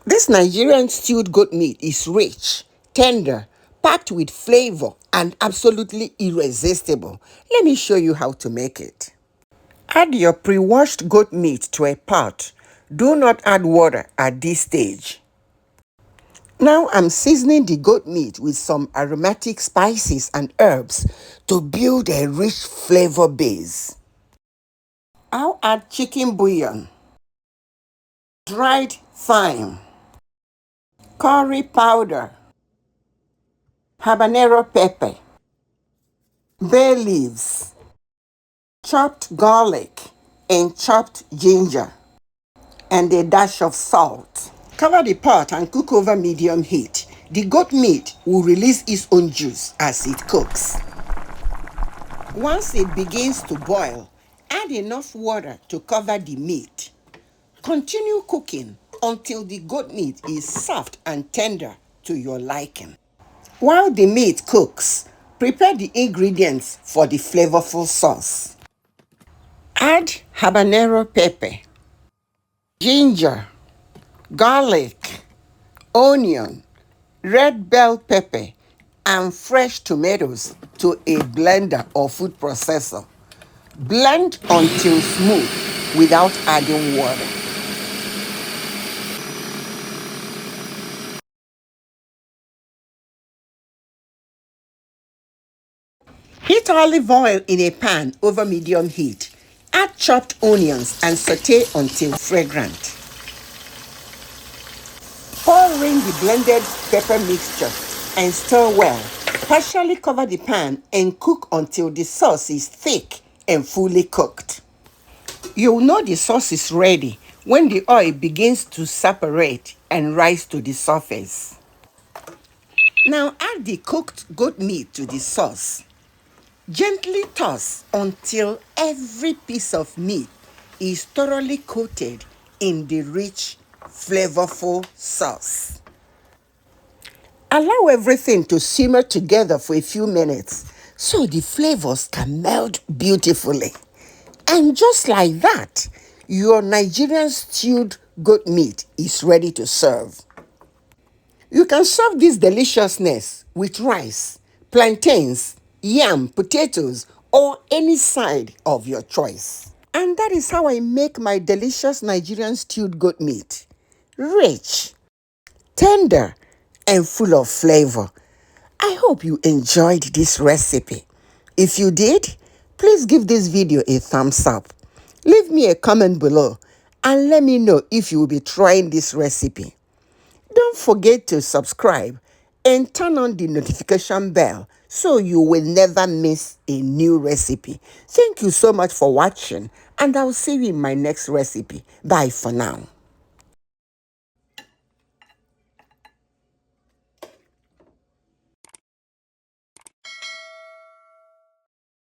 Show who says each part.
Speaker 1: This Nigerian stewed goat meat is rich, tender, packed with flavor, and absolutely irresistible. Let me show you how to make it. Add your pre-washed goat meat to a pot. Do not add water at this stage. Now I'm seasoning the goat meat with some aromatic spices and herbs to build a rich flavor base. I'll add chicken bouillon, dried thyme, curry powder, habanero pepper, bay leaves, chopped garlic, and chopped ginger, and a dash of salt. Cover the pot and cook over medium heat. The goat meat will release its own juice as it cooks. Once it begins to boil, add enough water to cover the meat. Continue cooking until the goat meat is soft and tender to your liking. While the meat cooks, prepare the ingredients for the flavorful sauce. Add habanero pepper, ginger, garlic, onion, red bell pepper, and fresh tomatoes to a blender or food processor. Blend until smooth without adding water. Heat olive oil in a pan over medium heat. Add chopped onions and saute until fragrant. Pour in the blended pepper mixture and stir well. Partially cover the pan and cook until the sauce is thick and fully cooked. You'll know the sauce is ready when the oil begins to separate and rise to the surface. Now add the cooked goat meat to the sauce. Gently toss until every piece of meat is thoroughly coated in the rich, flavorful sauce. Allow everything to simmer together for a few minutes so the flavors can meld beautifully. And just like that, your Nigerian stewed goat meat is ready to serve. You can serve this deliciousness with rice, plantains, yam, potatoes, or any side of your choice. And that is how I make my delicious Nigerian stewed goat meat. Rich, tender, and full of flavor. I hope you enjoyed this recipe. If you did, please give this video a thumbs up. Leave me a comment below and let me know if you will be trying this recipe. Don't forget to subscribe and turn on the notification bell so you will never miss a new recipe. Thank you so much for watching, and I'll see you in my next recipe. Bye for now.